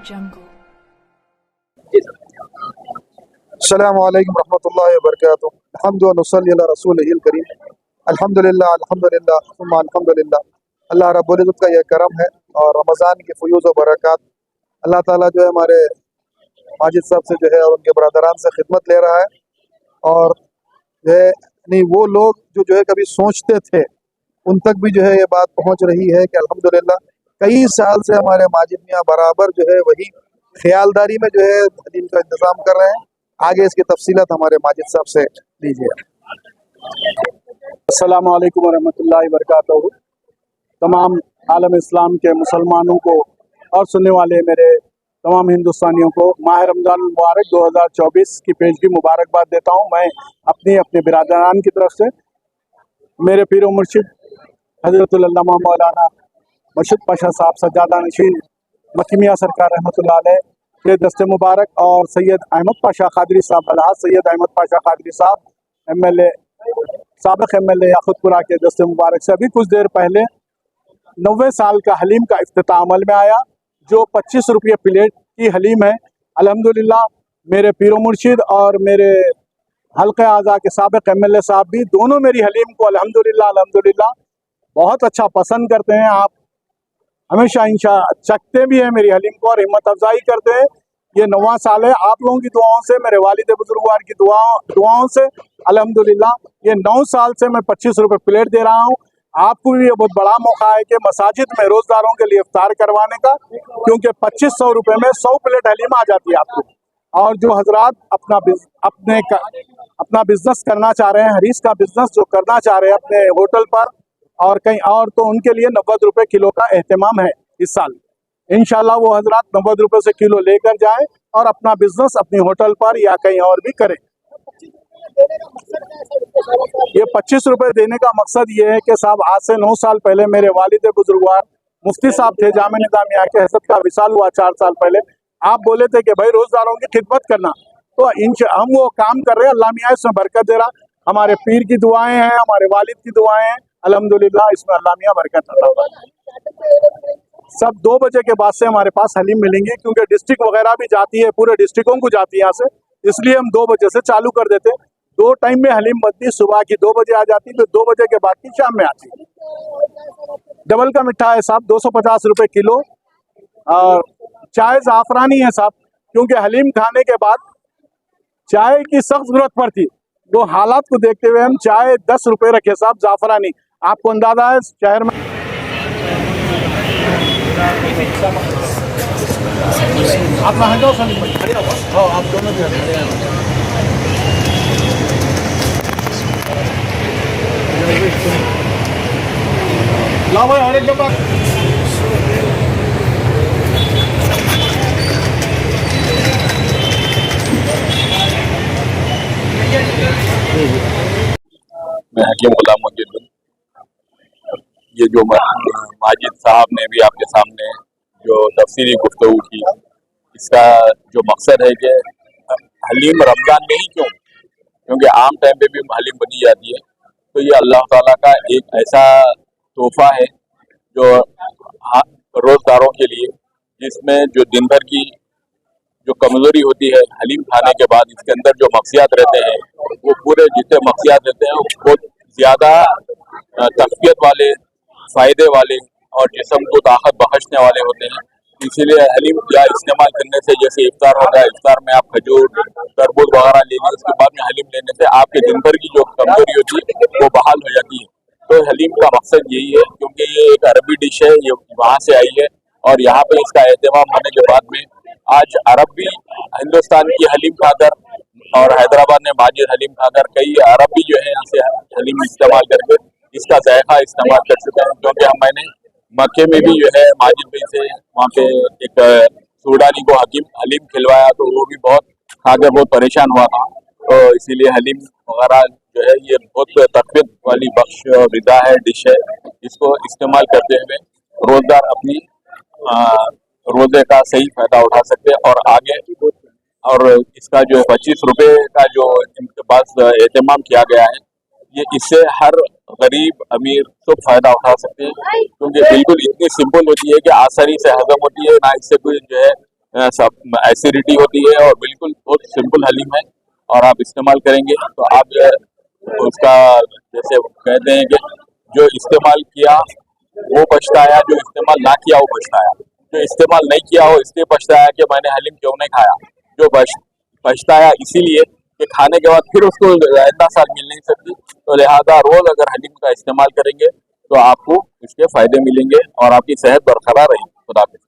jungle. अस्सलामु अलैकुम रहमतुल्लाहि व बरकातुहू। हम्दु व नुसल्ली अला रसूलिहिल करीम। अल्हम्दुलिल्लाह अल्हम्दुलिल्लाह सुम्मा अल्हम्दुलिल्लाह। अल्लाह रब्बुल इज़्ज़त का यह करम है और रमज़ान की फ़ुयूज़ व बरक़ात अल्लाह ताला जो है हमारे माजिद साहब से जो है और उनके बरादरान से खिदमत ले रहा है। और जो है नहीं वो लोग जो है कभी सोचते थे उन तक भी जो है ये बात पहुंच रही है कि अल्हम्दुलिल्लाह कई साल से हमारे माजिद मियाँ बराबर जो है वही ख्यालदारी में जो है हलीम का इंतज़ाम कर रहे हैं। आगे इसकी तफसीलात हमारे माजिद साहब से लीजिए। अस्सलामु अलैकुम वरहमतुल्लाहि वबरकातुहू। तमाम आलम इस्लाम के मुसलमानों को और सुनने वाले मेरे तमाम हिंदुस्तानियों को माह रमज़ान मुबारक 2024 की पेशगी मुबारकबाद देता हूँ। मैं अपने बिरादरान की तरफ से मेरे पीर व मुर्शिद हज़रतुल अल्लामा मौलाना मुर्शिद पाशा साहब सज्जादा नशीन मक्की मियाँ सरकार रहमतुल्लाह अलैह के दस्ते मुबारक और सैयद अहमद पाशा कादरी साहब अलहाज सैयद अहमद पाशा कादरी साहब MLA साबिक़ MLA याक़ूतपुरा के दस्ते मुबारक से अभी कुछ देर पहले 90 साल का हलीम का इफ्तिताह अमल में आया, जो 25 रुपये प्लेट की हलीम है। अल्हम्दुलिल्लाह मेरे पीरो मुर्शिद और मेरे हल्क़े आज़ा के साबिक़ MLA साहब भी दोनों मेरी हलीम को अल्हम्दुलिल्लाह बहुत अच्छा पसंद करते हैं। आप हमेशा चखते भी हैं मेरी हलीम को और हिम्मत अफजाई करते हैं। ये 9वां साल है, आप लोगों की दुआओं से, मेरे वालिद बुजुर्गवार की दुआओं से अल्हम्दुलिल्लाह ये 9 साल से मैं 25 रुपये प्लेट दे रहा हूँ। आपको भी ये बहुत बड़ा मौका है कि मसाजिद में रोज़दारों के लिए इफ्तार करवाने का, क्योंकि 2500 रुपये में 100 प्लेट हलीम आ जाती है आपको। और जो हजरात अपना बिजनेस करना चाह रहे हैं, हरीस का बिजनेस जो करना चाह रहे हैं अपने होटल पर और कहीं और, तो उनके लिए 90 रुपये किलो का एहतमाम है इस साल। इंशाल्लाह वो हजरात 90 रुपये से किलो लेकर जाएं और अपना बिजनेस अपनी होटल पर या कहीं और भी करें। ये 25 रुपये देने का मकसद ये है कि साहब आज से 9 साल पहले मेरे वालिद बुजुर्गवार मुफ्ती साहब थे जामे निज़ामिया के, हसद का विसाल हुआ 4 साल पहले। आप बोले थे कि भाई रोजदारों की खिदमत करना, तो हम वो काम कर रहे हैं। अल्लाह मियाँ इसमें बरकत दे रहा। हमारे पीर की दुआएं हैं, हमारे वालिद की दुआएं हैं, अल्हम्दुलिल्लाह इसमें अल्लाह मियाँ बरकत अता फरमाए। सब 2 बजे के बाद से हमारे पास हलीम मिलेंगे, क्योंकि डिस्ट्रिक्ट वगैरह भी जाती है, पूरे डिस्ट्रिक्टों को जाती है यहाँ से, इसलिए हम 2 बजे से चालू कर देते। 2 टाइम में हलीम बनती, सुबह की 2 बजे आ जाती, फिर 2 बजे के बाद की शाम में आती। डबल का मिठा है साहब 250 रुपये किलो। और चाय ज़ाफ़रानी है साहब, क्योंकि हलीम खाने के बाद चाय की सख्त ज़रूरत पड़ती, वो हालात को देखते हुए हम चाय 10 रुपये रखे साहब ज़ाफ़रानी। आपको अंदाज़ा है शहर में आप आप दोनों ला भाई और एक डब्बा। मैं हकीम गुलाम मुजीद। ये जो माजिद साहब ने भी आपके सामने जो तफसीली गुफ्तगू की, इसका जो मकसद है कि हलीम रमज़ान में ही क्यों, क्योंकि आम टाइम पे भी हलीम बनी जाती है, तो ये अल्लाह ताला का एक ऐसा तोहफा है जो रोज़दारों के लिए, जिसमें जो दिन भर की जो कमज़ोरी होती है हलीम खाने के बाद, इसके अंदर जो मक़सियात रहते हैं वो पूरे जितने मक़सियात रहते हैं वो बहुत ज़्यादा तक़वियत वाले, फ़ायदे वाले और जिस्म को ताकत बख्शने वाले होते हैं। इसीलिए हलीम या इस्तेमाल करने से, जैसे इफ्तार होता है, इफ्तार में आप खजूर तरबूज वगैरह ले लें, उसके बाद में हलीम लेने से आपके दिन भर की जो कमज़ोरी होती है वो बहाल हो जाती है। तो हलीम का मकसद यही है, क्योंकि ये एक अरबी डिश है, ये वहाँ से आई है और यहाँ पे इसका एहतमाम होने के बाद में आज अरब भी हिंदुस्तान की हलीम खाकर और हैदराबाद में माजिद हलीम खाकर कई अरब भी जो है यहाँ से हलीम इस्तेमाल करके इसका जायका इस्तेमाल कर चुके हैं। क्योंकि मैंने मक्के में भी जो है माजिद भाई से वहाँ पे एक सूडानी को हलीम खिलवाया, तो वो भी बहुत खाकर बहुत परेशान हुआ था। तो इसीलिए हलीम वगैरह जो है ये बहुत तक़वियत वाली बख्श ग़िज़ा है, डिश है। इसको इस्तेमाल करते हुए रोज़गार अपनी रोज़े का सही फ़ायदा उठा सकते हैं और आगे। और इसका जो 25 रुपये का जो इनके पास एहतमाम किया गया है, ये इससे हर गरीब अमीर सब फ़ायदा उठा सकते हैं, क्योंकि बिल्कुल इतनी सिंपल होती है कि आसानी से हज़म होती है, ना इससे कोई जो है सब एसिडिटी होती है, और बिल्कुल बहुत सिंपल हलीम है। और आप इस्तेमाल करेंगे तो आप उसका जैसे कहते हैं कि जो इस्तेमाल किया वो पछताया, जो इस्तेमाल ना किया वो पछताया। जो इस्तेमाल नहीं किया हो इसलिए पछताया कि मैंने हलीम क्यों नहीं खाया। जो पछताया इसीलिए कि खाने के बाद फिर उसको इतना साल मिल नहीं सकती। तो लिहाजा रोज अगर हलीम का इस्तेमाल करेंगे तो आपको इसके फायदे मिलेंगे और आपकी सेहत बरकरार रहेगी। खुदा हाफिज़।